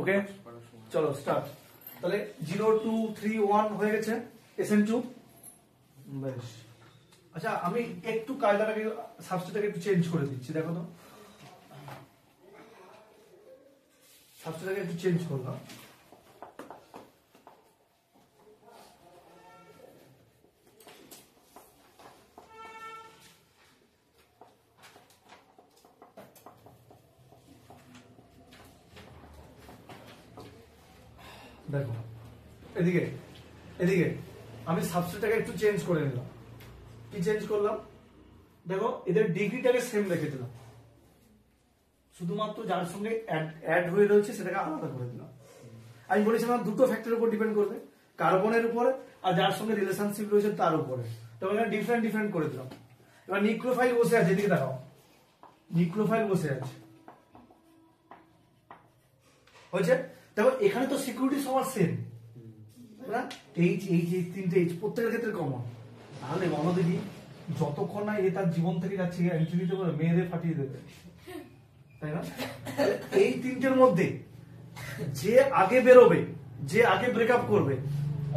ওকে চলো স্টার্ট। তাহলে 0 2 3 1 হয়ে গেছে SN2। বেশ, আচ্ছা আমি একটু কায়দাটাকে সাবস্টেটটাকে একটু চেঞ্জ করে দিচ্ছি, দেখো তো সাবস্টেটটাকে একটু চেঞ্জ করলাম। দেখো এদিকে এদিকে আমি সাবস্টেটটাকে একটু চেঞ্জ করে নিলাম। কি চেঞ্জ করলাম? দেখো এদের ডিগ্রিটাকে সেম রেখে দিলাম, শুধুমাত্র যার সঙ্গে অ্যাড হয়ে রয়েছে সেটাকে আলাদা করে দিলাম। আমি বলেছিলাম দুটো ফ্যাক্টরের উপর ডিপেন্ড করবে, কার্বনের উপরে আর যার সঙ্গে রিলেশনশিপ রয়েছে তার উপরে। তো এখানে ডিফারেন্ট ডিফারেন্ট করে দিলাম। এবার নিউক্লিওফাইল বসে আছে, এদিকে দেখাও, নিউক্লিওফাইল বসে আছে হয়েছে। দেখো এখানে তো সিকিউরিটি সবার সেম না, এইচ এইচ এইচ তিনটে এইচ প্রত্যেকের ক্ষেত্রে কমন। তাহলে বলো দেখি যতক্ষণ না এ তার জীবন থেকে যাচ্ছে এন্ট্রি দিতে পারে মেয়েদের ফাটিয়ে দেবে, তাই না? এই তিনটের মধ্যে যে আগে বেরোবে, যে আগে ব্রেকআপ করবে,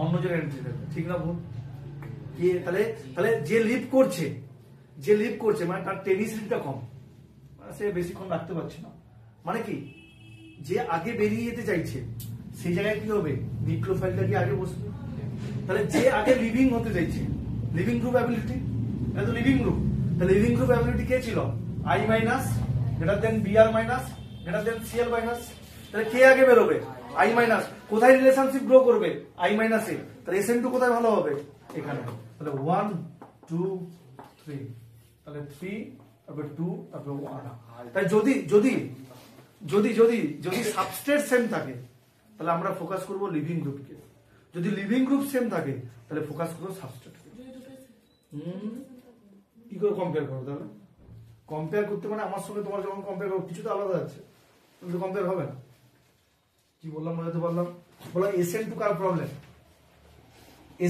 অন্যজন এন্ট্রি দেবে, ঠিক না ভুল? কে তাহলে তাহলে যে লিভ করছে, যে লিভ করছে মানে তার টেনিসিটিটা কম, মানে সে বেশিক্ষণ রাখতে পারছে না। মানে কি যে আগে বেরিয়ে যেতে চাইছে সেই জায়গায় কি হবে, নিউক্লিওফাইলটা কি আগে বসবে। তাহলে যে আগে লিভিং হতে চাইছে, লিভিং গ্রুপ অ্যাবিলিটি, এটা তো লিভিং গ্রুপ, তাহলে লিভিং গ্রুপ অ্যাবিলিটি কে ছিল? I minus greater than Br minus greater than Cl minus. তাহলে কে আগে বেরোবে? I minus. কোথায় রিলেশনশিপ গ্রো করবে? I মাইনাসে। তাহলে SN2 কোথায় ভালো হবে? এখানে। তাহলে 1 2 3, তাহলে 3 তারপর 2 তারপর 1। তাই যদি যদি যদি যদি যদি সাবস্ট্রেট সেম থাকে তাহলে আমরা ফোকাস করব লিভিং গ্রুপকে, যদি লিভিং গ্রুপ সেম থাকে তাহলে ফোকাস করব সাবস্ট্রেটকে। কি করে কম্পেয়ার করো? তাহলে কম্পেয়ার করতে মানে আমার সঙ্গে তোমার যখন কম্পেয়ার করো কিছু তো আলাদা আছে, কিন্তু কম্পেয়ার হবে না। কি বললাম বোঝাতে পারলাম? বললাম SN2 কার প্রবলেম,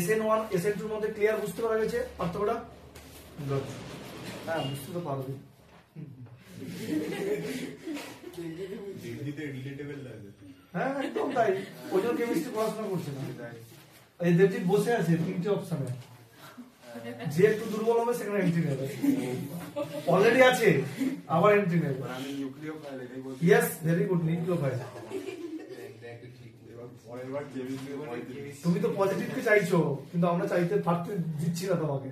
SN1 SN2 এর মধ্যে ক্লিয়ার বুঝতে পারা গেছে পার্থক্যটা? হ্যাঁ বুঝতে তো পারবে। হ্যাঁ একদম তাই, ওই জন্য কেমিস্ট্রি পড়াশোনা করছে না। এই দেবজিৎ বসে আছে তিনটে অপশনে, যে একটু দুর্বল হবে সেখানে এন্ট্রি নেবে, অলরেডি আছে আবার এন্ট্রি নেবে। আমি nucleophile, yes very good nucleophile. তুমি তো পজিটিভকে চাইছো, কিন্তু আমরা চাইতে পারতে দিচ্ছি না তোমাকে।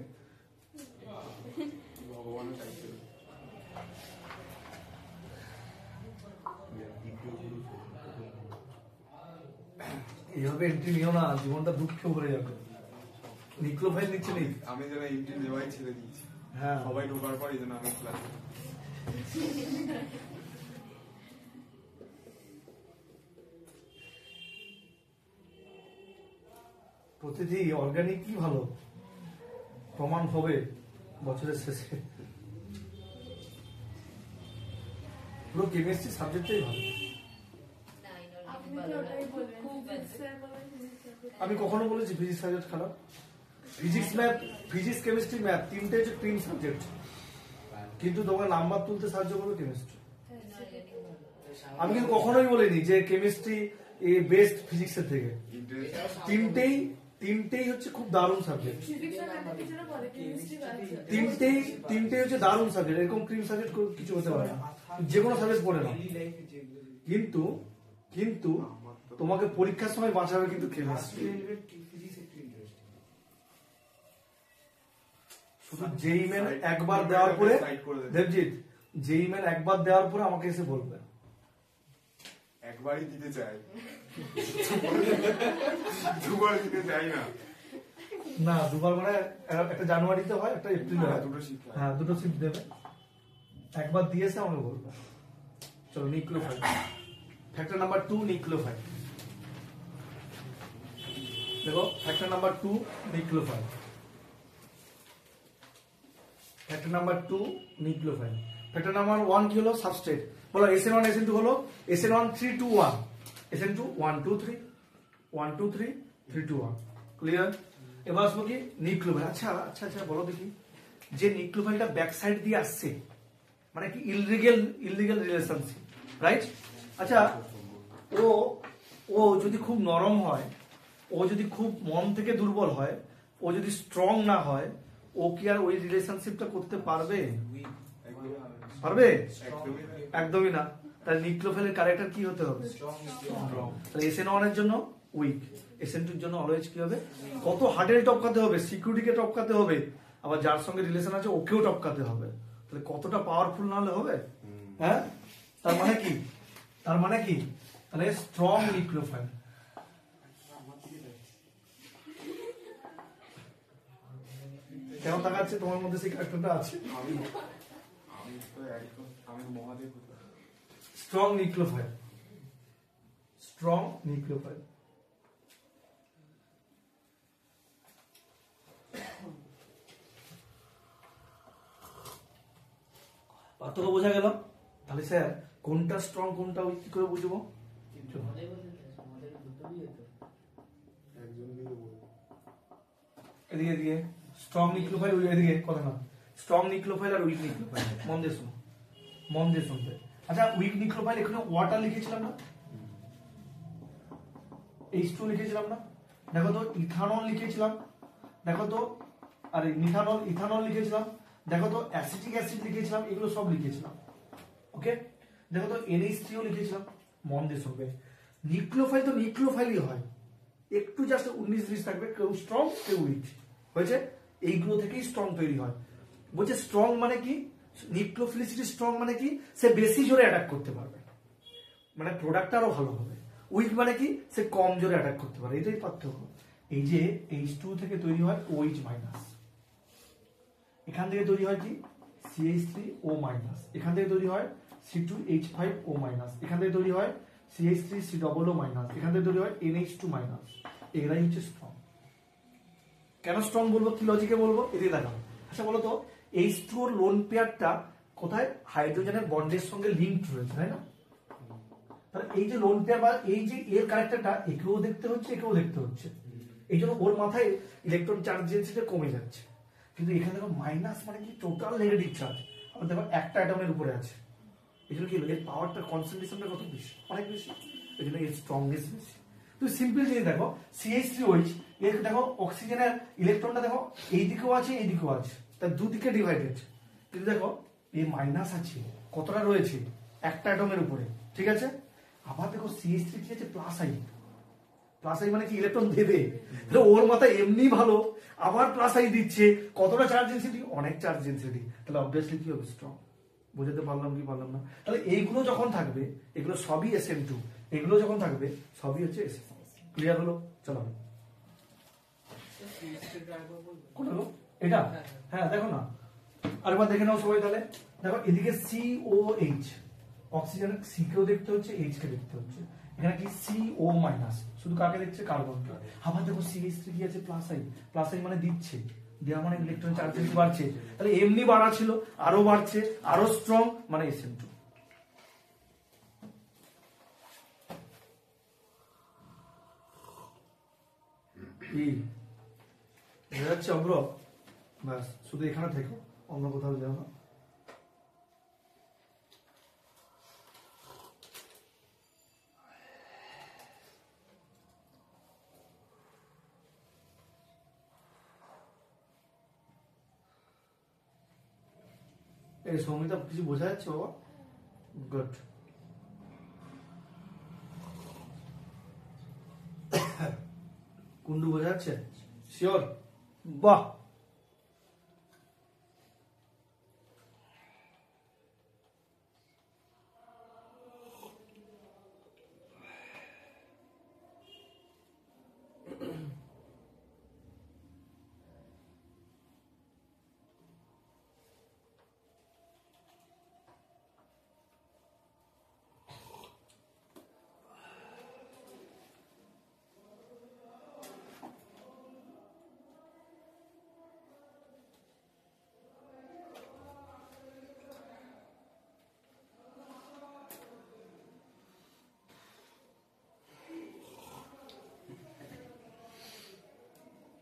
এইভাবে এন্ট্রি নিও না, জীবনটা দুঃখে ভরে যাবে। নিউক্লিওফাইল নিচ্ছে নেই, আমি যেন এন্ট্রি নেওয়াই ছেড়ে দিয়েছি। হ্যাঁ সবাই ঢোকার পর এই জন্য আমি ক্লাস প্রতিটি অর্গানিক কি ভালো প্রমাণ হবে বছরের শেষে। পুরো কেমিস্ট্রি সাবজেক্টটাই ভালো। আমি কখনো বলেছি ফিজিক্স সাবজেক্ট খারাপ? Physics math, physics chemistry math তিনটে হচ্ছে ক্রিম সাবজেক্ট, কিন্তু তোমাকে নাম্বার তুলতে সাহায্য করবে কেমিস্ট্রি। আমি কিন্তু কখনোই বলিনি যে কেমিস্ট্রি বেস্ট ফিজিক্সের থেকে। তিনটেই তিনটেই হচ্ছে খুব দারুণ সাবজেক্ট, তিনটেই হচ্ছে দারুণ সাবজেক্ট। এরকম ক্রিম সাবজেক্ট কিছু হতে পারে না, যে কোনো সাবজেক্ট পড়ে না। কিন্তু কিন্তু তোমাকে পরীক্ষার সময় বাঁচাবে কিন্তু কেমিস্ট্রি। শুধু জেই মেন একবার দেওয়ার পরে, দেবজিৎ জেই মেন একবার দেওয়ার পরে আমাকে এসে বলবে। একবারই দিতে চাই, দুবার দিতে চাই না। না দুবার মানে একটা জানুয়ারিতে হয়, একটা এপ্রিলে হয়, হ্যাঁ দুটো শিফট দেবে। একবার দিয়েছে আমাকে বলবে। চলো নিউক্লিওফাইল, ফ্যাক্টর নাম্বার 2 নিউক্লিওফাইল। দেখো factor number 2 nucleophile, factor number 2 nucleophile. Factor number 1 কি হলো? সাবস্ট্রেট। বলো SN1 SN2 হলো SN1 3 2 1, SN2 1 2 3 1 2 3 3 2 1। ক্লিয়ার? এবার আসবো কি নিউক্লিওফাইল। আচ্ছা আচ্ছা আচ্ছা বলো দেখি, যে নিউক্লিওফাইলটা ব্যাক সাইড দিয়ে আসছে মানে কি ইললিগ্যাল রিলেশনশিপ, রাইট? আচ্ছা ও ও যদি খুব নরম হয়, ও যদি খুব মন থেকে দুর্বল হয়, ও যদি স্ট্রং না হয়, ও কি আর ওই রিলেশনশিপটা করতে পারবে? পারবে? একদমই না। তাহলে নিউক্লিওফাইলের ক্যারেক্টার কি হতে হবে? তাহলে SN1 এর জন্য উইক, SN2 এর জন্য অলওয়েজ কি হবে? কত হার্ডেল টপকাতে হবে, সিকিউরিটিকে টপকাতে হবে, আবার যার সঙ্গে রিলেশন আছে ওকেও টপকাতে হবে। তাহলে কতটা পাওয়ারফুল না হলে হবে? হ্যাঁ, তার মানে কি? তার মানে কি? তাহলে স্ট্রং নিউক্লিওফাইল। কেমন তাকাচ্ছে? তোমার মধ্যে সেই ক্যারেক্টারটা আছে। Strong nucleophile, strong nucleophile. পার্থক্য বোঝা গেল? তাহলে স্যার কোনটা স্ট্রং কোনটা উইক কি করে বুঝবো? এদিকে এদিকে স্ট্রং নিউক্লিওফাইল, এদিকে কথা না, স্ট্রং নিউক্লিওফাইল আর উইক নিউক্লিওফাইল মন দিয়ে শুনো, মন দিয়ে শুনতে। আচ্ছা উইক নিউক্লিওফাইল এখানে ওয়াটার লিখেছিলাম না, H2 লিখেছিলাম না, দেখো তো ইথানল লিখেছিলাম, দেখো তো আরে মিথানল ইথানল লিখেছিলাম, দেখো তো অ্যাসিটিক অ্যাসিড লিখেছিলাম, এগুলো সব লিখেছিলাম। ওকে, দেখো তো NH3 ও লিখেছিলাম। মন দিয়ে শুনবে, নিউক্লিওফাইল তো নিউক্লিওফাইলই হয়, একটু জাস্ট 19-20 থাকবে, কেউ স্ট্রং কেউ উইক হয়েছে, এইগুলো থেকেই স্ট্রং তৈরি হয়। বলছে স্ট্রং মানে কি? নিউক্লিওফিলিসিটি স্ট্রং মানে কি? সে বেশি জোরে অ্যাটাক করতে পারবে, মানে প্রোডাক্ট আরো ভালো হবে। উইক মানে কি? সে কম জোরে অ্যাটাক করতে পারে, এটাই পার্থক্য। এই যে H2 থেকে তৈরি হয় OH মাইনাস, এখান থেকে তৈরি হয় কি CH3O মাইনাস, এখান থেকে তৈরি হয় C2H5O মাইনাস, এখান থেকে তৈরি হয় CH3COO মাইনাস, এখান থেকে তৈরি হয় NH2 মাইনাস। এগুলাই হচ্ছে স্ট্রং। কেন স্ট্রং বলবো, কি লজিকে বলবো, এটাই দেখাবো। আচ্ছা বলো তো H2 এর লোন পেয়ারটা কোথায়? হাইড্রোজেনের বন্ডের সঙ্গে লিঙ্কড রয়েছে, তাই না? তাহলে এই যে লোন পেয়ার বা এই যে এর ক্যারেক্টারটা, একেও দেখতে হচ্ছে একেও দেখতে হচ্ছে, এই জন্য ওর মাথায় ইলেকট্রন চার্জ ডেনসিটি কমে যাচ্ছে। কিন্তু এখানে দেখো মাইনাস মানে কি? Total negative charge. আর দেখো একটা অ্যাটমের উপরে আছে, এই জন্য কি হলো, এর পাওয়ারটা কনসেন্ট্রেশনটা কত বেশি, অনেক বেশি, এই জন্য এর স্ট্রংনেস বেশি। তুমি সিম্পল জিনিস দেখো, CH3OH এর দেখো অক্সিজেনের ইলেকট্রনটা দেখো এই দিকেও আছে এই দিকেও আছে, তার দুদিকে ডিভাইডেড, কিন্তু দেখো এই মাইনাস আছে কতটা রয়েছে? একটা অ্যাটমের উপরে, ঠিক আছে। আবার দেখো CH3 কি আছে? প্লাস আই, প্লাস আই মানে কি? ইলেকট্রন দেবে, ওর মাথায় এমনি ভালো, আবার প্লাস আই দিচ্ছে, কতটা চার্জ ডেনসিটি? অনেক চার্জ ডেনসিটি, তাহলে অবভিয়াসলি কি হবে? স্ট্রং। বুঝাতে পারলাম কি পারলাম না? তাহলে এইগুলো যখন থাকবে, এগুলো সবই SN2, এগুলো যখন থাকবে সবই হচ্ছে SN। ক্লিয়ার হলো? চলো কোনটা গো? এটা? হ্যাঁ দেখো না, আরেকবার দেখে নাও সবাই। তাহলে দেখো এদিকে COH, অক্সিজেন C কেও দেখতে হচ্ছে, H কে দেখতে হচ্ছে, এখানে কি CO মাইনাস, শুধু কাকে দেখছে? কার্বনকে। আবার দেখো CH3 কি আছে? প্লাস আই, প্লাস আই মানে দিচ্ছে, দেওয়া মানে ইলেকট্রন চার্জ ডেনসিটি বাড়ছে, তাহলে এমনি বাড়া ছিল আরো বাড়ছে, আরো স্ট্রং, মানে SN2। বুঝা যাচ্ছে অব্র? ব্যাস, শুধু এখানে থেকো, অন্য কোথাও যাও না। এই সৌমিতা কিছু বোঝা যাচ্ছে বাবা? গুড। কুন্ডু বোঝা যাচ্ছে? শিওর? বাহ,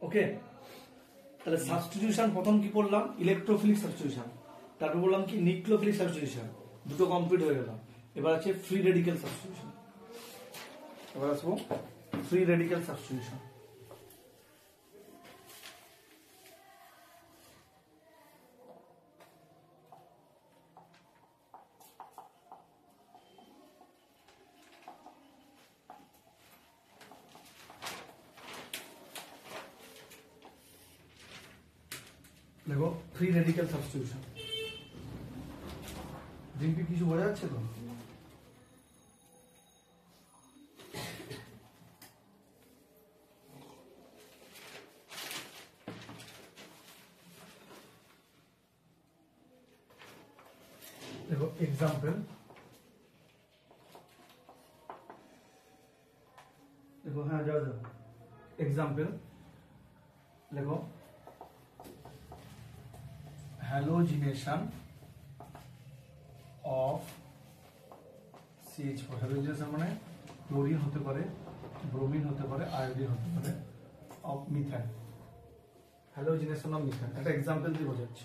ওকে। তাহলে সাবস্টিটিউশন প্রথম কি করলাম? ইলেকট্রোফিলিক সাবস্টিটিউশন, তারপর বললাম কি নিউক্লিওফিলিক সাবস্টিটিউশন, দুটো কমপ্লিট হয়ে গেল। এবার আছে ফ্রি রেডিক্যাল সাবস্টিটিউশন। এবার আসবো ফ্রি রেডিক্যাল সাবস্টিটিউশন। দেখো ফ্রি রেডিক্যাল সাবস্টিটিউশন, ডিম্পি কিছু বোঝা যাচ্ছে তো? देखो एग्जाम्पल, देखो हाँ जाओ जाओ एग्जाम्पल देखो হ্যালোজিনেশন অফ CH4। হ্যালোজিনেশন মানে ক্লোরিন হতে পারে, ব্রোমিন হতে পারে, আয়োডিন হতে পারে, of methane. Halogenation of methane একটা এক্সাম্পল দিয়ে বোঝাচ্ছি।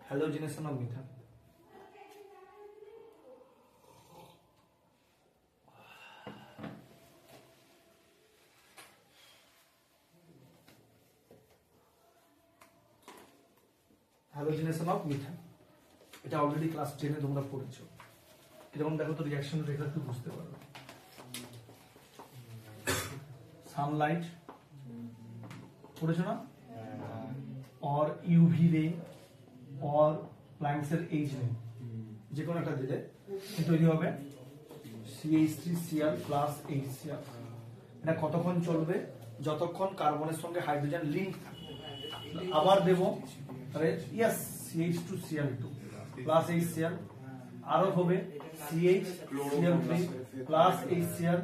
Halogenation of methane, halogenation of methane, এটা অলরেডি ক্লাস 10 এ তোমরা পড়েছো। এরকম দেখো তো রিঅ্যাকশন দেখলে একটু বুঝতে পারবে। সানলাইট পড়েছো না, और यूवी रे और প্ল্যাঙ্কস এর এইচ রে, যে কোনো একটা দিলে তৈরি হবে CH3Cl প্লাস HCl। এটা কতক্ষণ চলবে? যতক্ষণ কার্বনের সঙ্গে হাইড্রোজেন লিংক থাকবে। আবার দেব তাহলে यस CH2Cl2 প্লাস HCl, আরো হবে CH3 প্লাস HCl,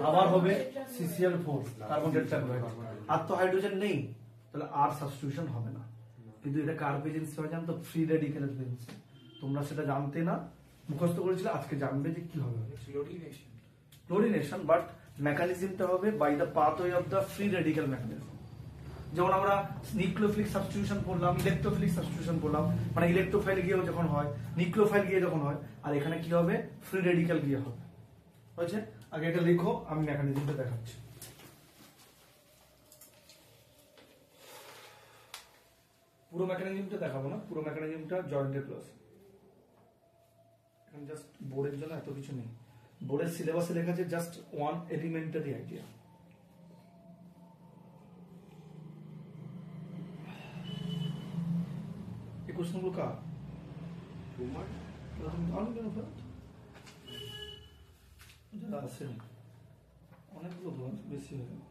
আবার হবে CCl4 কার্বন টেট্রাক্লোরাইড। আর তো হাইড্রোজেন নেই, তাহলে আর সাবস্টিটিউশন হবে না। কিন্তু এটা কার প্রেজেন্সি হয় জানো তো? ফ্রি রেডিক্যালের প্রেজেন্সি। তোমরা সেটা জানতে না, মুখস্থ করেছিলে, আজকে জানবে যে কি হবে। ক্লোরিনেশন, বাট মেকানিজমটা হবে by the pathway of the free radical mechanism. যেমন আমরা নিউক্লিওফিলিক সাবস্টিটিউশন পড়লাম, ইলেকট্রোফিলিক সাবস্টিটিউশন পড়লাম, মানে ইলেকট্রোফাইল গিয়ে যখন হয়, নিউক্লিওফাইল গিয়ে যখন হয়, আর এখানে কি হবে? ফ্রি রেডিক্যাল গিয়ে হবে। হয়েছে? আগে এটা লিখো, আমি মেকানিজমটা দেখাচ্ছি। পুরো মেকানিজমটা দেখাবো না, পুরো মেকানিজমটা জয়েন্টের ক্লাস। এখন জাস্ট বোর্ডের জন্য এত কিছু নেই, বোর্ডের সিলেবাসে লেখা আছে জাস্ট ওয়ান এলিমেন্টারি আইডিয়া। এই কোশ্চেনগুলো কার? তোমার আমি কেন ফেরত? যারা আছেন অনেকগুলো বেশি হয়ে গেল।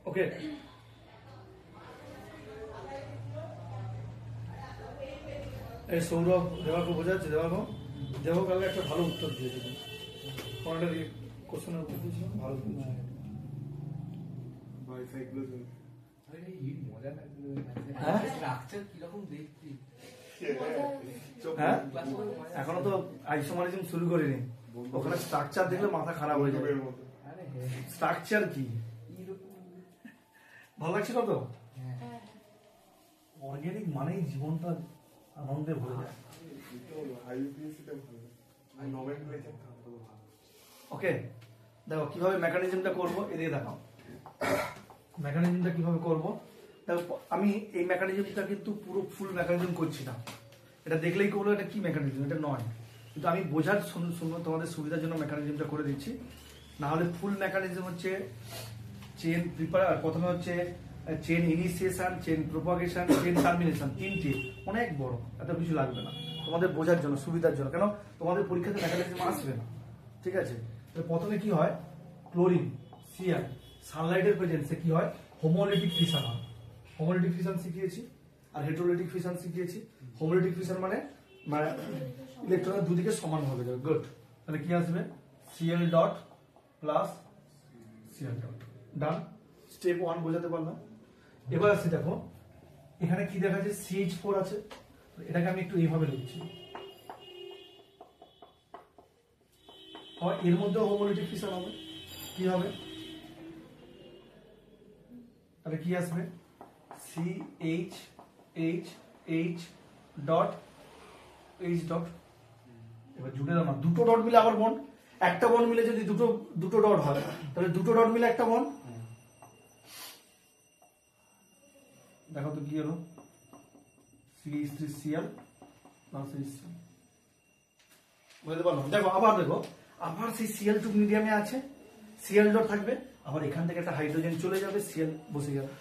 ওকে, এই সৌরভ দেবাকে বোঝা যাচ্ছে? দেবাকে কালকে একটা ভালো উত্তর দিয়েছে, কোনটা কোশ্চেনের উত্তর দিয়েছিল ভালো দিয়েছে। বাইসাইক্লো চলছে। হ্যাঁ? হ্যাঁ, এখনো তো আইসোমারিজম শুরু করিনি, ওখানে স্ট্রাকচার দেখলে মাথা খারাপ হয়ে যাবে। স্ট্রাকচার কি ভালো লাগছিল তো? অর্গানিক মানেই জীবনটা আনন্দে ভরে যায়। ওকে, দেখো কিভাবে মেকানিজমটা করবো, এদিকে দেখাও। মেকানিজমটা কিভাবে করবো দেখো, আমি এই মেকানিজমটা কিন্তু পুরো ফুল মেকানিজম করছি না, এটা দেখলেই করবো এটা কি মেকানিজম, এটা নয়। কিন্তু আমি বোঝার তোমাদের সুবিধার জন্য মেকানিজমটা করে দিচ্ছি। না হলে ফুল মেকানিজম হচ্ছে চেন প্রিপার, প্রথমে হচ্ছে chain initiation, chain propagation, chain termination, তিনটে অনেক বড়, এত কিছু লাগবে না তোমাদের বোঝার জন্য, সুবিধার জন্য। কেন তোমাদের পরীক্ষাতে মেকানিজম আসবে না, ঠিক আছে? প্রথমে কি হয়, ক্লোরিন Cl সানলাইটের প্রেজেন্সে কি হয়, হোমোলিটিক ফিশন হয়। হোমোলিটিক ফিশন শিখিয়েছি, আর হেটেরোলিটিক ফিশন শিখিয়েছি। হোমোলিটিক ফিশন মানে ইলেকট্রনের দুদিকে সমান হবে, গুড। তাহলে কি আসবে, Cl dot plus CL dot. Done, step 1 বোঝাতে পারলাম। এবার আসি দেখো এখানে কি দেখা যাচ্ছে CH4 আছে, এটাকে আমি একটু এইভাবে লিখছি। এর মধ্যে হোমোলিটিক ফিশন হবে, কি হবে তাহলে কি আসবে CH ডট H ডট। এবার জুড়ে দাও না, দুটো ডট মিলে আবার বন্ড, একটা বন্ড মিলে যদি দুটো ডট হয় তাহলে দুটো ডট মিলে একটা বন্ড। দেখো তো কি হলো CH3Cl প্লাস HC, বুঝতে পারলাম। দেখো আবার সেই Cl2 মিডিয়ামে আছে, Cl ডট থাকবে, আবার এখান থেকে একটা হাইড্রোজেন চলে যাবে, Cl বসে যাবে,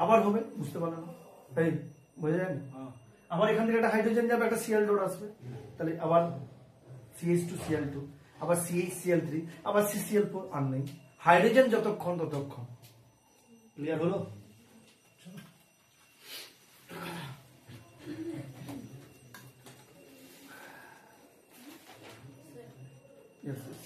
আবার হবে, বুঝতে পারলাম তাই বোঝা যায়নি? আবার এখান থেকে একটা হাইড্রোজেন যাবে, একটা Cl ডট আসবে, তাহলে আবার CH2Cl2, আবার CH3, আবার CCl4, আর নেই হাইড্রোজেন যতক্ষণ ততক্ষণ। ক্লিয়ার হলো? Yes, yes.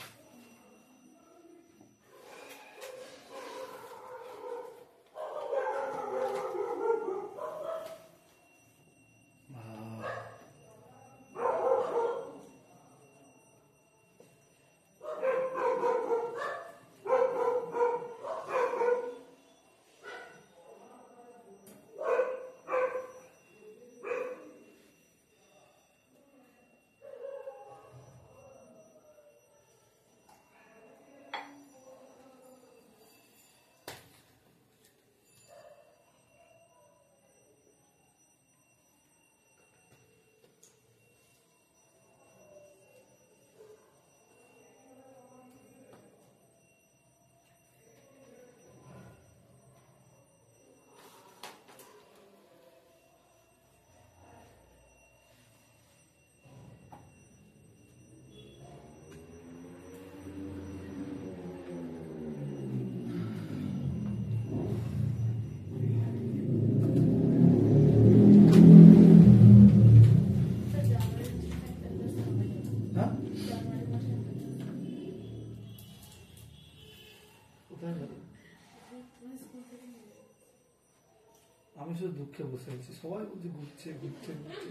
আমি শুধু দুঃখে বসে আছি, সবাই বলছে ঘুরছে ঘুরছে ঘুরছে,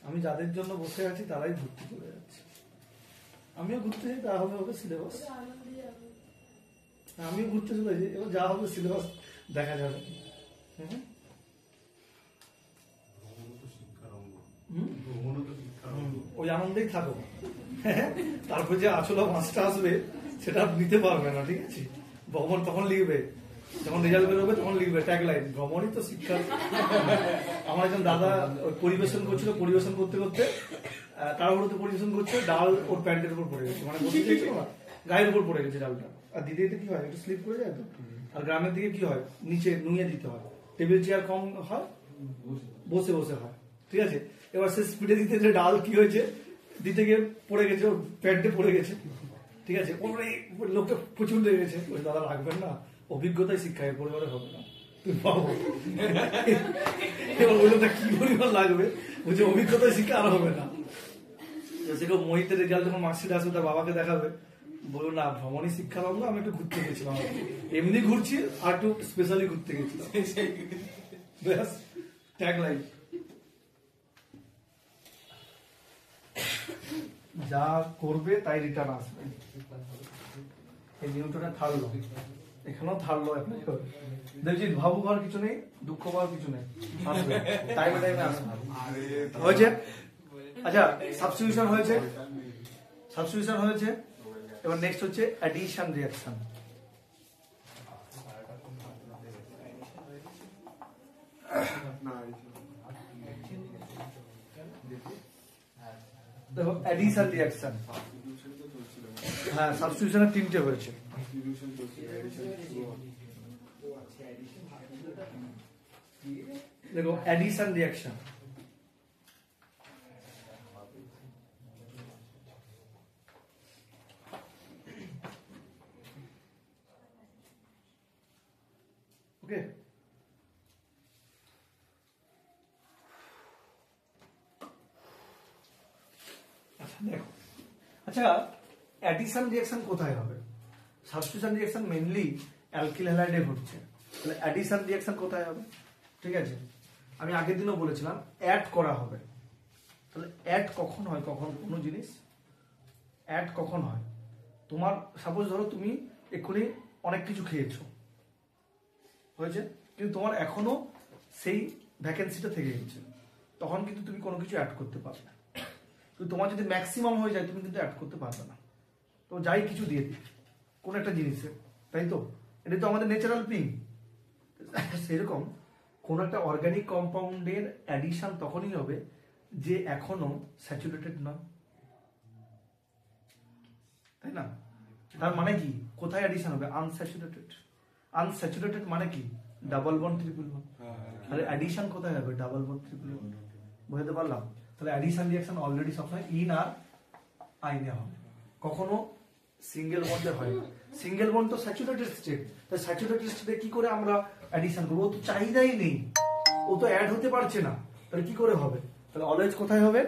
আমি যাদের জন্য বসে আছি তারাই ঘুরতে চলে যাচ্ছে। আমিও ঘুরতে যাই, তা হবে হবে সিলেবাস, আমিও ঘুরতে চলে যাই, এবার যা হবে সিলেবাস দেখা যাবে। ওই আনন্দেই থাকো, তারপর যে আসলে মাছটা আসবে সেটা নিতে পারবে না, ঠিক আছে? ভ্রমণ তখন লিখবে, যখন রেজাল্ট বেরোবে তখন লিখবে ট্যাগলাইন, ভ্রমণই তো শিক্ষা। আমার একজন দাদা পরিবেশন করছিল, পরিবেশন করতে করতে তাড়াহুড়োতে পরিবেশন করছে, ডাল ওর প্যান্টের উপর পড়ে গেছে, মানে বসে গেছিল না, গায়ের উপর পড়ে গেছে ডালটা। আর দিতে দিতে কি হয়, একটু স্লিপ করে যায় তো। আর গ্রামের দিকে কি হয়, নিচে নুয়ে দিতে হয়, টেবিল চেয়ার কম হয়, বসে বসে হয়, ঠিক আছে? এবার সে স্পিডে দিতে যে ডাল কি হয়েছে, দিতে গিয়ে পড়ে গেছে, ওর প্যান্টে পড়ে গেছে, ঠিক আছে? ওর লোকটা প্রচুর লেগেছে, ওই দাদা রাখবেন না, অভিজ্ঞতাই শিক্ষায়, পরিবারে হবে না, তুই পাবো। এবার ওই লোকটা কি পরিমাণ লাগবে, বলছে অভিজ্ঞতায় শিক্ষা আর হবে না। সেটা মোহিতের রেজাল্ট যখন মার্কশিট আসবে তার বাবাকে দেখাবে, বলবো না ভ্রমণই শিক্ষা পাবো, আমি একটু ঘুরতে গেছিলাম, এমনি ঘুরছি আর একটু স্পেশালি ঘুরতে গেছিলাম, ব্যাস ট্যাগলাইন। যা করবে তাই রিটার্ন আসবে। এই নিউটনের থার্ড ল, এখানেও থার্ড ল অ্যাপ্লাই করবে। দেখছি ভাবু হওয়ার কিছু নেই, দুঃখ পাওয়ার কিছু নেই, আসবে টাইমে টাইমে আসবে। হয়েছে? আচ্ছা, সাবস্টিটিউশন হয়েছে, সাবস্টিটিউশন হয়েছে। এবার নেক্সট হচ্ছে অ্যাডিশন রিঅ্যাকশন। দেখো অ্যাডিশন রিঅ্যাকশন, হ্যাঁ সাবস্টিটিউশনের তিনটে হয়েছে। দেখো অ্যাডিশন রিঅ্যাকশন, ওকে? আচ্ছা দেখো, আচ্ছা অ্যাডিশন রিঅ্যাকশন কোথায় হবে? সাবস্টিটিউশন রিঅ্যাকশন মেইনলি অ্যালকিল হ্যালাইডে ঘটছে, তাহলে অ্যাডিশন রিঅ্যাকশন কোথায় হবে? ঠিক আছে, আমি আগের দিনও বলেছিলাম অ্যাড করা হবে। তাহলে অ্যাড কখন হয়? কখন কোনো জিনিস অ্যাড কখন হয়? তোমার সাপোজ ধরো তুমি এক্ষুনি অনেক কিছু খেয়েছো, হয়েছে, কিন্তু তোমার এখনো সেই ভ্যাকেন্সিটা থেকে গেছে, তখন কিন্তু তুমি কোনো কিছু অ্যাড করতে পারবে না। কিন্তু তোমার যদি ম্যাক্সিমাম হয়ে যায় তুমি কিন্তু অ্যাড করতে পারবে না। তো যাই কিছু দিয়ে দিই কোনো একটা জিনিসে, তাই তো, এটা তো আমাদের ন্যাচারাল পিং। সেরকম কোন একটা অর্গানিক কম্পাউন্ডের অ্যাডিশন তখনই হবে যে এখনো স্যাচুরেটেড নয়, তাই না? তার মানে কি কোথায় অ্যাডিশন হবে? আনস্যাচুরেটেড। আনস্যাচুরেটেড মানে কি? Double bond triple bond. তাহলে অ্যাডিশন কোথায় হবে? Double bond triple bond. বুঝতে পারলাম? তাহলে অ্যাডিশন রিঅ্যাকশন অলরেডি সবসময় ইন আর আইনে হবে, কখনো সিঙ্গেল বন্ডে হয় না। সিঙ্গেল বন্ড তো স্যাচুরেটেড স্টেট, তাই স্যাচুরেটেড স্টেটে কি করে আমরা অ্যাডিশন করবো? ও তো চাহিদাই নেই, ও তো অ্যাড হতে পারছে না, তাহলে কি করে হবে? তাহলে অলওয়েজ কোথায় হবে?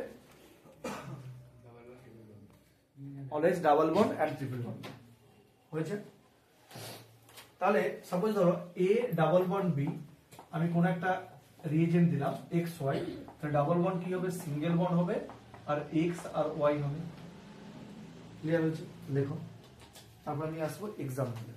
Always double bond and triple bond. হয়েছে? তাহলে সাপোজ ধরো এ ডাবল বন্ড বি, আমি কোন একটা রিএজেন্ট দিলাম এক্স ওয়াই, তাহলে ডাবল বন্ড কি হবে? সিঙ্গেল বন্ড হবে, আর এক্স আর ওয়াই হবে। ক্লিয়ার হয়েছে? লেখো, তারপর আমি আসবো এক্সাম্পলে।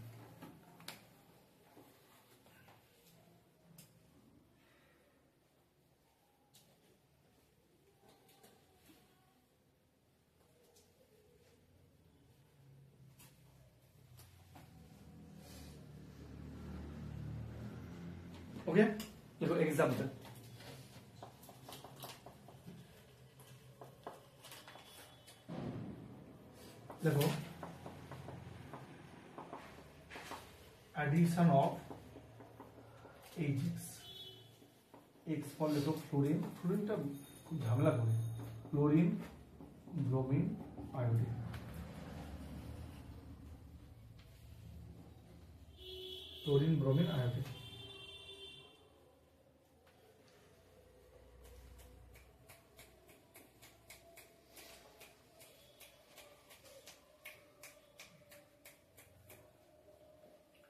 ओके, देखो एग्जाम्पल। देखो एडिशन ऑफ एजिक्स एक्स फॉर देखो फ्लोरीन, फ्लोरीन टा खूब झमेला करे, fluorine bromine iodine, fluorine bromine iodine.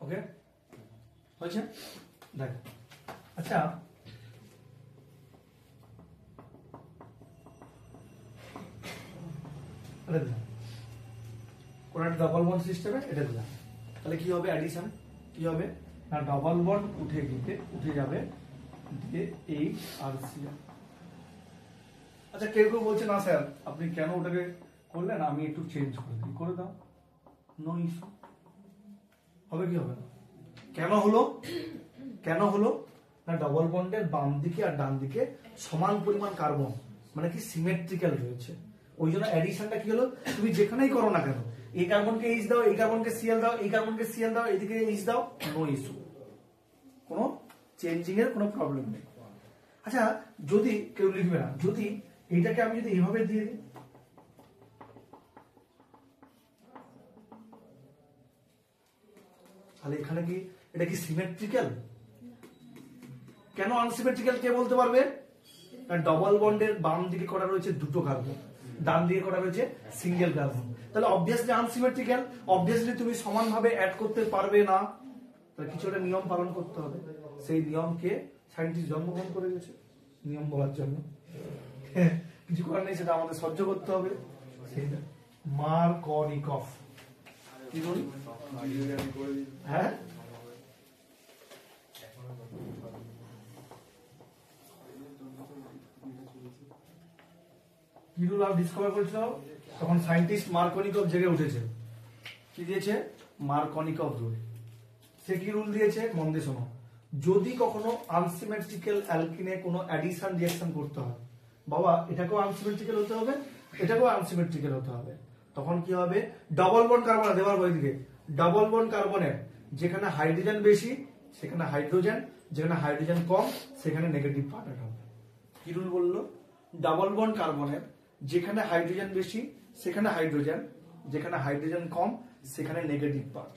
Okay, হয়েছে? দেখ, আচ্ছা এটা দিলাম কোন একটা ডাবল বন্ড সিস্টেমে, এটা দিলাম, তাহলে কি হবে? অ্যাডিশন কি হবে না, ডাবল বন্ড উঠে যাবে দিয়ে এইচ আর সি। আচ্ছা কেউ কেউ বলছে না স্যার আপনি কেন ওটাকে করলেন, আমি একটু চেঞ্জ করে দিই, করে দাও, নো ইস্যু। হবে কি হবে না? কেন হলো? কেন হলো না, ডবল বন্ডের বাম দিকে আর ডান দিকে সমান পরিমাণ কার্বন, মানে কি সিমেট্রিক্যাল রয়েছে, ওই জন্য অ্যাডিশনটা কি হলো? তুমি যেখানেই করো না কেন, এই কার্বনকে এইচ দাও, এই কার্বনকে সিএল দাও, এই কার্বনকে সিএল দাও, এদিকে এইচ দাও, নো ইস্যু, কোনো চেঞ্জিং এর কোনো প্রবলেম নেই। আচ্ছা যদি কেউ লিখবে না, যদি এইটাকে আমি যদি এইভাবে দিয়ে দিই, তাহলে এখানে কি এটা কি সিমেট্রিক্যাল? কেন আনসিমেট্রিক্যাল কে বলতে পারবে? কারণ ডবল বন্ডের বাম দিকে করা রয়েছে দুটো কার্বন, ডান দিকে করা রয়েছে সিঙ্গেল কার্বন, তাহলে অবভিয়াসলি আনসিমেট্রিক্যাল, অবভিয়াসলি তুমি সমানভাবে অ্যাড করতে পারবে না, তাহলে কিছু একটা নিয়ম পালন করতে হবে। সেই নিয়মকে সায়েন্টিস্ট জন্মগ্রহণ করে গেছে নিয়ম বলার জন্য, কিছু করার নেই, সেটা আমাদের সহ্য করতে হবে। সেইটা মার্কনিকভ। কি বলি? হ্যাঁ, কি রুল ডিসকভার করেছিল তখন সায়েন্টিস্ট মার্কনিকভ জেগে উঠেছে। কি দিয়েছে? Markovnikov rule. সে কি রুল দিয়েছে? মন দিয়ে শোনো, যদি কখনো আনসিমেট্রিক্যাল অ্যালকিনে কোনো অ্যাডিশন রিঅ্যাকশন করতে হয়, বাবা এটাকেও আনসিমেট্রিক্যাল হতে হবে, এটাকেও আনসিমেট্রিক্যাল হতে হবে, তখন কি হবে? ডবল বন্ড কার্বন দেওয়ার বইদিকে, ডবল বন্ড কার্বনের যেখানে হাইড্রোজেন বেশি সেখানে হাইড্রোজেন, যেখানে হাইড্রোজেন কম সেখানে নেগেটিভ পার্ট হবে। কি রুল বললো? ডাবল বন্ড কার্বনের যেখানে হাইড্রোজেন বেশি সেখানে হাইড্রোজেন, যেখানে হাইড্রোজেন কম সেখানে নেগেটিভ পার্ট।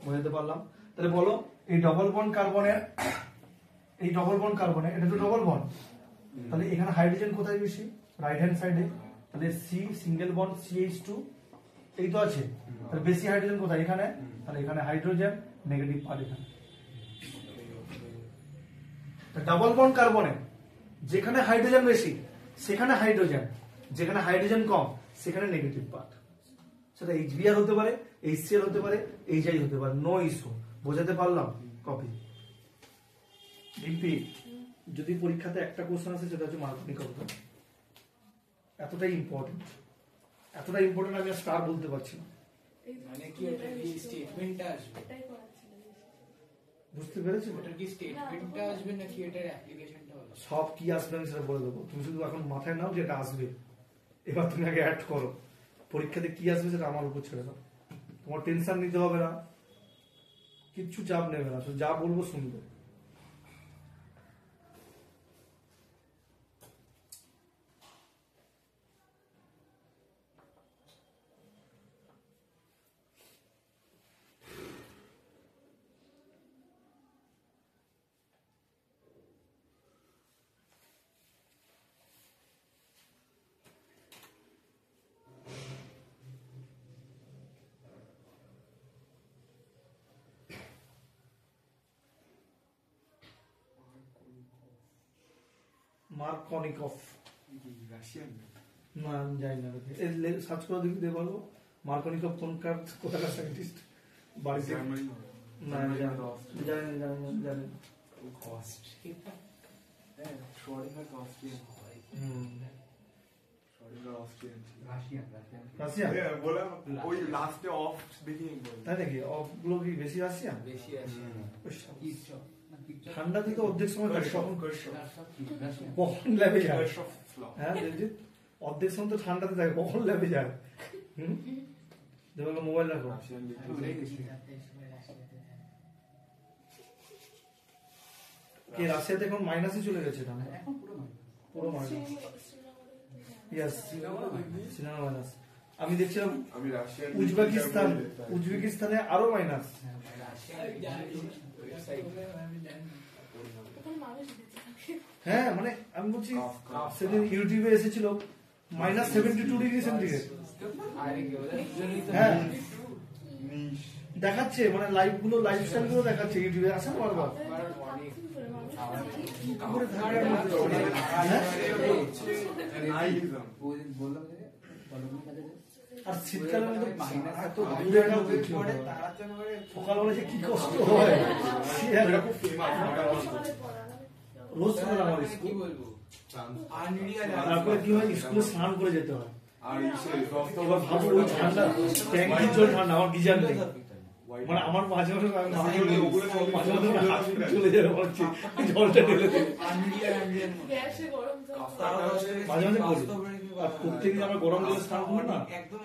বুঝতে পারলাম? তাহলে বলো এই ডবল বন্ড কার্বনের, এই ডবল বন্ড কার্বনের, এটা তো ডবল বন্ড, তাহলে এখানে হাইড্রোজেন কোথায় বেশি? রাইট হ্যান্ড সাইডে, তাহলে সি সিঙ্গেল বন্ড CH2, এই তো আছে, তাহলে বেশি হাইড্রোজেন কোথায়? এখানে। তাহলে এখানে হাইড্রোজেন, নেগেটিভ পার্ট এখানে। ডাবল বন্ড কার্বনে যেখানে হাইড্রোজেন বেশি সেখানে হাইড্রোজেন, যেখানে হাইড্রোজেন কম সেখানে নেগেটিভ পার্ট। সেটা HBr হতে পারে, HCl হতে পারে, HI হতে পারে, নো ইস্যু। বোঝাতে পারলাম? কপি। ডিপি যদি পরীক্ষাতে একটা কোশ্চেন আসে সেটা হচ্ছে মার্কনি কত, এতটাই ইম্পর্টেন্ট, এতটাই ইম্পর্টেন্ট আমি স্টার বলতে পারছি না। মানে কি এটা কি স্টেটমেন্টটা আসবে? বুঝতে পেরেছো? ওটা কি স্টেটমেন্টটা আসবে নাকি এটার অ্যাপ্লিকেশনটা হবে? সব কি আসবে আমি সেটা বলে দেবো, তুমি শুধু এখন মাথায় নাও যে এটা আসবে, এবার তুমি আগে অ্যাড করো। পরীক্ষাতে কি আসবে সেটা আমার উপর ছেড়ে দাও, তোমার টেনশন নিতে হবে না, কিচ্ছু চাপ নেবে না, শুধু যা বলবো শুনবে। মার্কনিকফ, রাশিয়ান না আমি জানি না, সার্চ করে দেখি দিয়ে বলবো। মার্কনিকফ কোনকার কোথাকার সায়েন্টিস্ট? বাড়িতে জার্মানি না জানি জানি। কস্ট হ্যাঁ, শর্ডিঙ্গার অস্ট্রিয়ান, শর্ডিঙ্গার অস্ট্রিয়ান, রাশিয়া? হ্যাঁ বলা ওই লাস্টে অফ দেখি বল। তাই নাকি? অফগুলো কি বেশি রাশিয়া? বেশি আসে। ঠান্ডাতে তো অর্ধেক সময় কার্শফ কখন ল্যাবে যায়? কার্শফ ল হ্যাঁ দিলজিৎ, অর্ধেক সময় তো ঠান্ডাতে থাকে, কখন ল্যাবে যায়? দেখো মোবাইল রাখো। রাশিয়ান কি রাশিয়াতে এখন মাইনাসে চলে গেছে? না পুরো মাইনাস। Yes, cinema minus. আমি দেখছিলাম আমি রাশিয়ান উজবেকিস্তানে আরো মাইনাস। হ্যাঁ মানে আমি বলছি সেদিন ইউটিউবে এসেছিল -72°C। হ্যাঁ দেখাচ্ছে, মানে লাইভ স্টাইল গুলো দেখাচ্ছে ইউটিউবে, আসে না বারবার। কি করে থাকে এর মধ্যে? হ্যাঁ? আর শীতকালের মধ্যে এত দূরে সকালবেলা যে কি কষ্ট হয়, রোজ সকাল আমার কি স্কুল, বলবো? তারপরে কি হয় স্কুলে স্নান করে যেতে হয়। আর ইসে এবার ভাবো ওই ঠান্ডা, ট্যাঙ্কির জল ঠান্ডা, আমার গিজার নেই, মানে আমার মাঝে মাঝে হাত চলে যাবে ভাবছি জলটা ঢেলে দিই। মাঝে মাঝে করি, আর প্রত্যেকদিন আমরা গরম জলে স্নান করি না,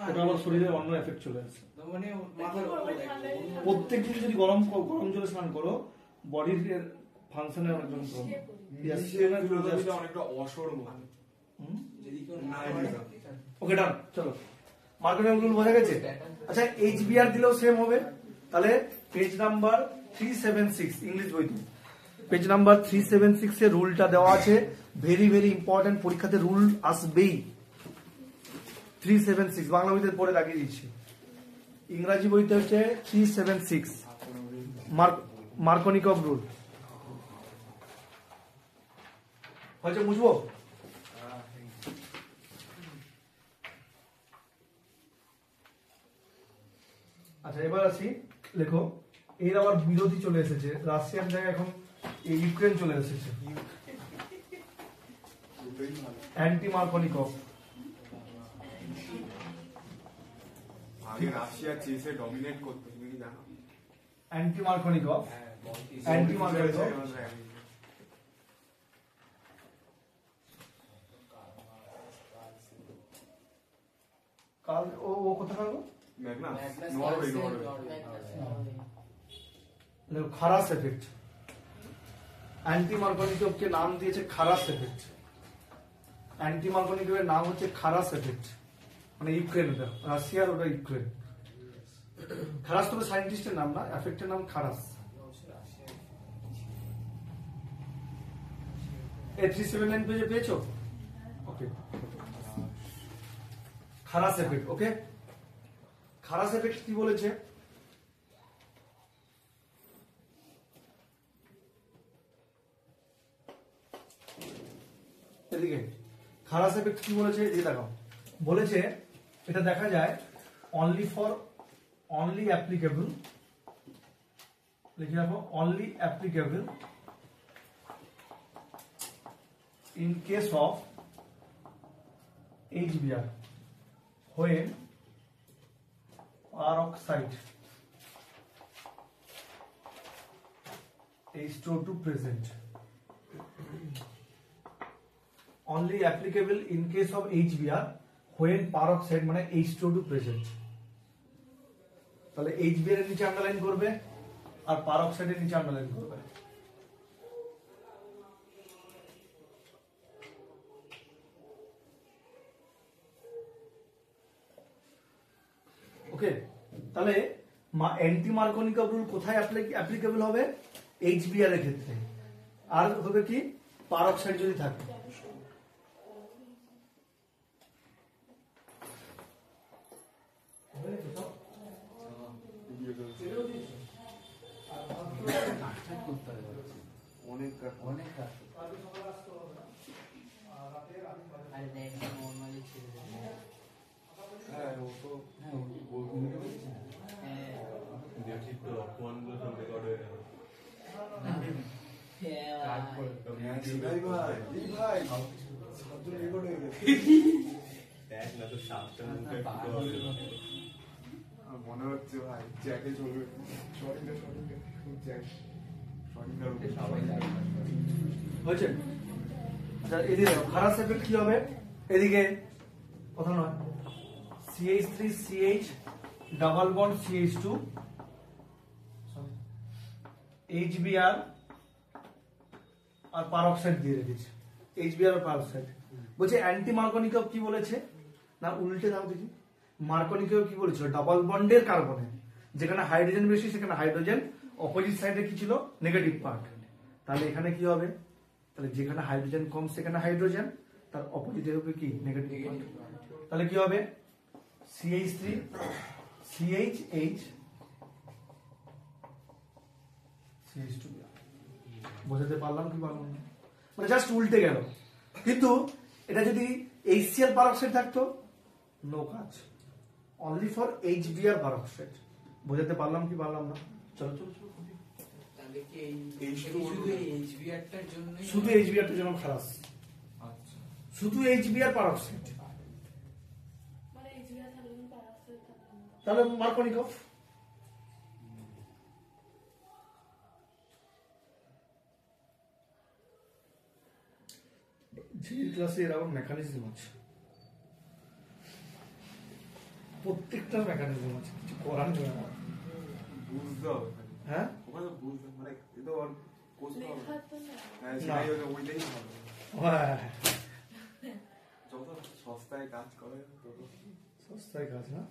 ওটা আমার শরীরে অন্য এফেক্ট চলে আসে। মানে প্রত্যেকদিন যদি গরম জলে স্নান করো, বডির ফাংশনে অনেকজন কম। অনেকটা অসরম। ওকে ডান, চলো মার্কেটিং রুল বোঝা গেছে। আচ্ছা HBr দিলেও সেম হবে, তাহলে পেজ নাম্বার 376 ইংলিশ বইতে পেজ নাম্বার 376 এর রুলটা দেওয়া আছে, ভেরি ভেরি ইম্পর্টেন্ট, পরীক্ষাতে রুল আসবেই। 376 বাংলা বইতে পড়ে লাগিয়ে দিচ্ছি, ইংরাজি বইতে হচ্ছে 376 মার্কনিকফ রুল। হয়েছে বুঝবো? আচ্ছা এবার আসি, লেখো এর আবার বিরোধী চলে এসেছে, রাশিয়ার জায়গায় এখন ইউক্রেন চলে এসেছে। অ্যান্টি মার্কনিকফ, আগে রাশিয়া চেসে ডমিনেট করতো, তুমি কি জানো? অ্যান্টি মার্কনিকফ, অ্যান্টি মার্কনিকফ কাল ও কোথাকার গো? খারাস এফেক্ট, অ্যান্টি মার্কনিকফকে নাম দিয়েছে খারাস এফেক্ট। অ্যান্টি মার্কনিকফের নাম হচ্ছে খারাস এফেক্ট, মানে ইউক্রেন, ওটা রাশিয়ার, ওটা ইউক্রেন। খারাস তবে সায়েন্টিস্টের নাম না, এফেক্টের নাম খারাস। এই 379 পেজে পেয়েছো? ওকে, খারাস এফেক্ট। ওকে খারাস এফেক্ট কি বলেছে? এদিকে খারাস এফেক্ট কি বলেছে? এদিকে দেখো, বলেছে এটা দেখা যায় only applicable, লিখে রাখো, only applicable in case of HBr when peroxide H2O2 present. Only applicable in case of HBr when peroxide মানে H2O2 present. তাহলে HBr এর নিচে আন্ডারলাইন করবে আর peroxide এর নিচে আন্ডারলাইন করবে। ওকে, তাহলে অ্যান্টি মার্কোনিকভ রুল কোথায় অ্যাপ্লিকেবল হবে? HBr এর ক্ষেত্রে। আর হবে কি? peroxide যদি থাকে। মনে হচ্ছে ভাই জ্যাকে চলবে। হয়েছে? আচ্ছা, এদিকে খারাস এফেক্ট কি হবে? এদিকে কথা নয়, CH3CH double bond CH2 HBr আর peroxide দিয়ে রেখেছে, HBr আর peroxide। বলছে অ্যান্টি মার্কোনিকভ কি বলেছে না, উল্টে দাও দেখি। মার্কোনিকভ কি বলেছিল? ডাবল বন্ডের কার্বনে যেখানে হাইড্রোজেন বেশি সেখানে হাইড্রোজেন, অপোজিট সাইডে কি ছিল? Negative part. তাহলে এখানে কি হবে? তাহলে যেখানে হাইড্রোজেন কম সেখানে হাইড্রোজেন, তার অপোজিটে হবে কি? Negative part. তাহলে কি হবে? CH3 CHH CH2। বোঝাতে পারলাম কি পারলাম না? মানে জাস্ট উল্টে গেল। কিন্তু এটা যদি HCl peroxide থাকতো, নো কাজ, অনলি ফর HBr peroxide। বোঝাতে পারলাম কি পারলাম না? চলো চলো চলো। তাহলে কি এই শুধু HBr টার জন্য, শুধু HBr টার জন্য খারাস। আচ্ছা, শুধু HBr peroxide, মানে HBr থাকলে peroxide থাকবে না। তাহলে মার্কোনিকভ। জির ক্লাসে এরকম মেকানিজম আছে, প্রত্যেকটা মেকানিজম আছে, কিছু করার নেই আমার। বুঝতে হবে। হ্যাঁ, ওখানে বুঝতে মানে এ তো আর কষ্ট হবে। লেখা তো না। হ্যাঁ, সেটাই হলো, ওইটাই ভালো। হ্যাঁ, যত সস্তায় কাজ করে তত সস্তায় কাজ না,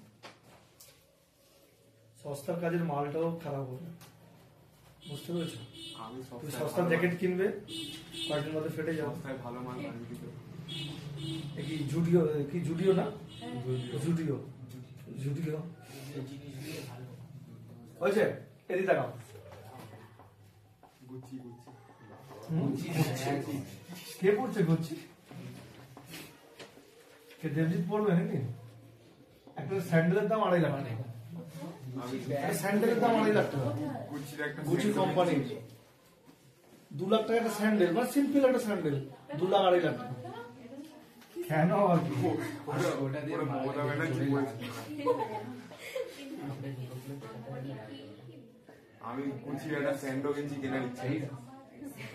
সস্তার কাজের মালটাও খারাপ হবে, বুঝতে পেরেছো? আমি তুমি সস্তায় সস্তার ভালো জ্যাকেট কিনবে, কয়েকদিন মধ্যে ফেটে যাবে। সস্তায় ভালো মাল বানিয়ে দিতে হবে। কি জুডিও, কি জুডিও না, জুডিও জুডিও জিনিসগুলো ভালো। হয়েছে? এদিকে দেখাও। গুচি গুচি কে পড়ছে গুচ্ছি? কে দেবজিৎ পড়বে নাকি? একটা স্যান্ডেলের দাম 2.5 লাখ টাকা। আমি একটা স্যান্ডেলের দাম 2.5 লাখ টাকা। গুচির একটা গুচি কোম্পানি 2 লাখ টাকা একটা স্যান্ডেল, মানে সিম্পল একটা স্যান্ডেল 2 লাখ 2.5 লাখ টাকা। কেন আর কি? ওটা দিয়ে ওরা মমতা ব্যানার্জি বলেছে। আমি গুচির একটা স্যান্ডো গেঞ্জি কেনার ইচ্ছে।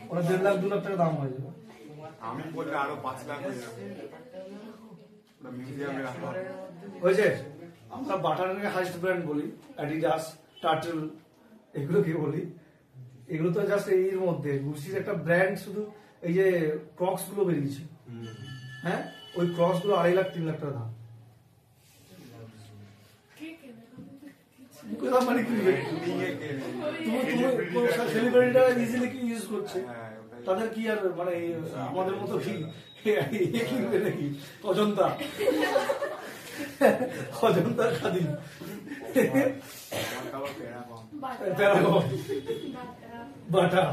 ওরা 1.5 লাখ 2 লাখ টাকা দাম হয়ে যাবে। আমি বললে আরো 5 লাখ হয়ে যাবে। ওটা মিউজিয়ামে রাখা হবে। হয়েছে? আমরা বাটারকে হাইস্ট ব্র্যান্ড বলি, অ্যাডিডাস, টার্টল, এগুলো কি বলি? এগুলো তো জাস্ট এর মধ্যে গুচির একটা ব্র্যান্ড, শুধু এই যে ক্রক্স গুলো বেরিয়েছে, হ্যাঁ, ওই ক্রক্স গুলো 2.5 লাখ 3 লাখ টাকা দাম। কে কেনে? কোথাও মানে কিনবে? নিয়ে গেলে। সেলিব্রিটিরা ইজিলি কি ইউজ করছে, হ্যাঁ, ওটাই। তাদের কি আর মানে আমাদের মতো কি কিনবে নাকি অজন্তা? অজন্তা খাদিম আমার আবার পেড়া কম। প্যারাগন বাটা,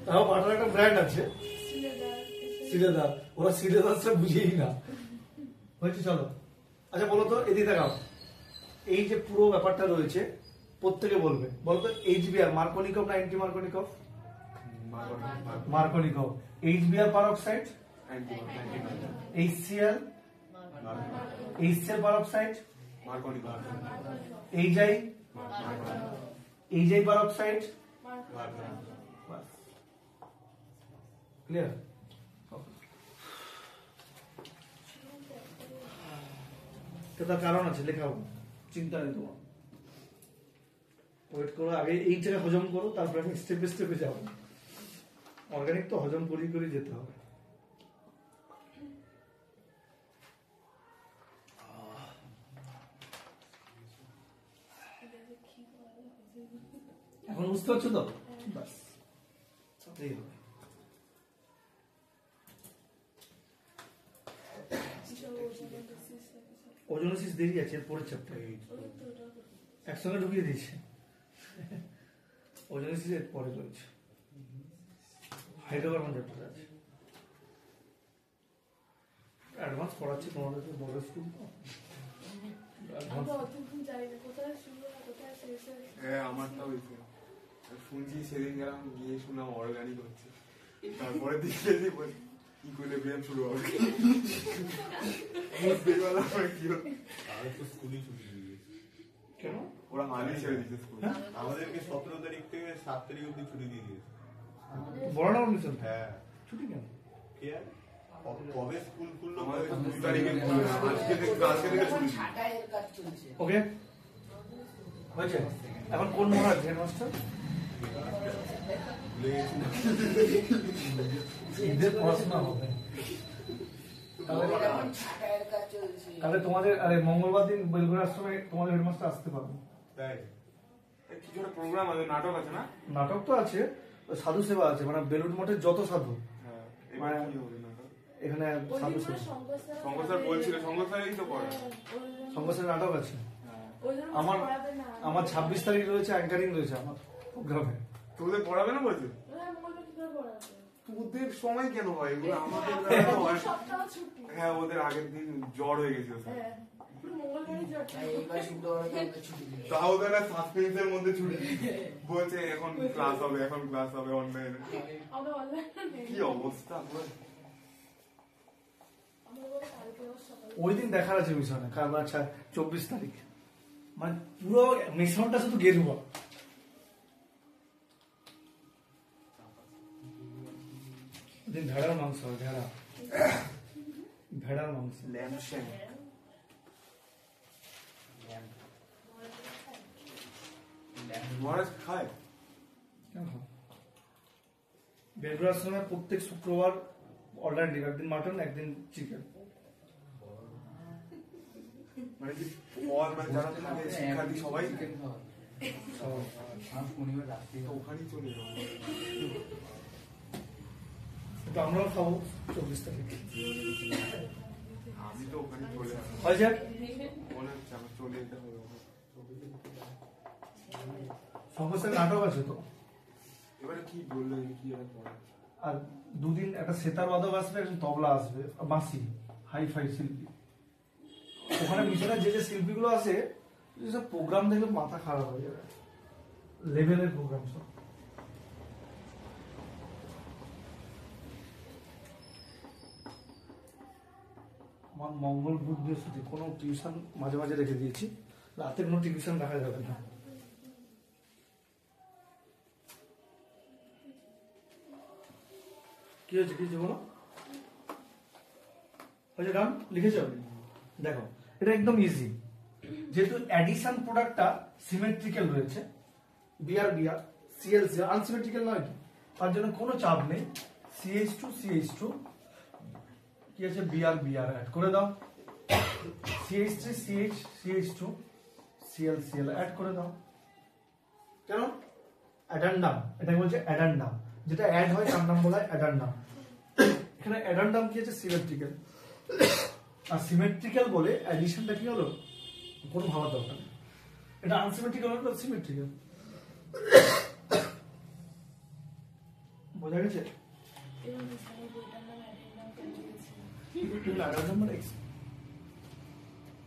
তাও বাটার একটা ব্র্যান্ড আছে সিলেদার, ওরা সিলেদারটা বুঝেই না। হয়েছে, চলো। আচ্ছা বলো তো, এদিকে দেখাও, এই যে পুরো ব্যাপারটা রয়েছে প্রত্যেকে বলবে, বলো তো এইচবিআর মার্কোনিকভ না anti Markovnikov? Markovnikov. HBr peroxide, HCl, HCl peroxide, HI peroxide, clear? তার কারণ আছে, লেখাও, চিন্তা নেই তোমার। ওয়েট করো, আগে এই জায়গায় হজম করো, তারপরে আমি স্টেপে স্টেপে যাবো। অর্গানিক তো হজম করি করে যেতে হবে। এখন বুঝতে পারছো তো? বাস, এই হবে। ওজোনোসিস দেরি আছে, এর পরের চ্যাপ্টার একসঙ্গে ঢুকিয়ে দিয়েছে। ওজোনোসিস এর পরে রয়েছে, হাইড্রোকার্বন চ্যাপ্টার আছে। অ্যাডভান্স পড়াচ্ছি তোমাদের, বড় স্কুল তো। হ্যাঁ, আমারটাও হয়েছে। শুনছি সেদিন গেলাম, গিয়ে শুনলাম অর্গানিক হচ্ছে, তারপরে দেখে কি করলে ব্যায়াম শুরু হবে। কেন ওরা মানই ছেড়ে দিচ্ছে স্কুল। আমাদেরকে 17 তারিখ থেকে 7 তারিখ অব্দি ছুটি দিয়ে দিয়েছে। বড় না মিশন? হ্যাঁ, ছুটি কেন? কি আর কবে স্কুল খুললো? আমাদের 2 তারিখে খুলবে, আজকে থেকে ছুটি। ওকে, হয়েছে। এখন কোন মহারাজ হেডমাস্টার? ঈদের পড়াশোনা হবে তাহলে তোমাদের, আরে মঙ্গলবার দিন বেলঘর আশ্রমে তোমাদের হেডমাস্টার আসতে পারবে। তাই কিছু একটা প্রোগ্রাম আছে, নাটক আছে না? নাটক তো আছে, সাধু সেবা আছে, মানে বেলুড় মঠের যত সাধু হ্যাঁ, এবার কি হবে নাটক? এখানে সাধু সেবা। শঙ্কর স্যার বলছিল, শঙ্কর স্যারই তো পড়ে। সংঘর্ষের নাটক আছে। হ্যাঁ। আমার 26 তারিখ রয়েছে, অ্যাঙ্কারিং রয়েছে আমার প্রোগ্রামে। তোদের পড়াবে না বলছে? তোদের সময় কেন হয় এগুলো? আমাদের বেলায় তো হয়। হ্যাঁ, ওদের আগের দিন জ্বর হয়ে গেছিল স্যার, তাও তারা সাসপেন্সের মধ্যে ছুটি বলছে এখন ক্লাস হবে, এখন ক্লাস হবে অনলাইনে। কি অবস্থা পুরো। ওই দিন দেখার আছে মিশনে, কারণ আচ্ছা 24 তারিখ, মানে পুরো মিশনটা শুধু গেরুয়া। দিন ভেড়ার মাংস হবে, ভেড়ার মাংস, ল্যাম্পশেন। মহারাজ খায়? বেলঘর আশ্রমে প্রত্যেক শুক্রবার অল্টারনেটিভ, একদিন মাটন একদিন চিকেন। মানে কি ফল, মানে যারা থাকে শিক্ষার্থী সবাই তো ওখানেই চলে যাবো। কিন্তু আমরাও খাবো 24 তারিখ। আমি তো ওখানে চলে যাবো, হয় যাক, মনে হচ্ছে আমার চলে যেতে হবে। সমস্ত নাটক আছে তো। এবারে কি বললো, কি আর পড়া? আর দুদিন একটা সেতার বাদক আসবে, একজন তবলা আসবে, মাসি হাই ফাই শিল্পী। ওখানে মিশনে যে যে শিল্পীগুলো আছে, সব প্রোগ্রাম দেখলে মাথা খারাপ হয়ে যাবে, লেভেলের প্রোগ্রাম সব। আমার মঙ্গল বুধ বৃহস্পতি কোনো টিউশন মাঝে মাঝে রেখে দিয়েছি, রাতে কোনো টিউশন রাখা যাবে না। কি হয়েছে, কি হয়েছে বলো? হয়েছে গান লিখেছ? দেখো, এটা একদম ইজি, যেহেতু অ্যাডিশন প্রোডাক্টটা সিমেট্রিক্যাল রয়েছে, BR BR CL CL unsymmetrical নয়, তার জন্য কোনো চাপ নেই। CH2 CH2 কি আছে, বিআর বিআর অ্যাড করে দাও, CH3 CH CH2 CL CL add করে দাও। কেন? অ্যাডান্ডাম, এটা বলছে অ্যাডান্ডাম, যেটা অ্যাড হয় তার নাম বলা হয় অ্যাডান্ডাম। এখানে অ্যাডান্ডাম কি আছে, সিমেট্রিক্যাল। আর সিমেট্রিক্যাল বলে অ্যাডিশনটা কি হলো কোনো ভাবার দরকার নেই এটা আনসিমেট্রিক্যাল হলো সিমেট্রিক্যাল বোঝা গেছে এবং বইটার নাম অ্যাডেন্ডাম ক্যালকুলেশন নাম্বার এক্স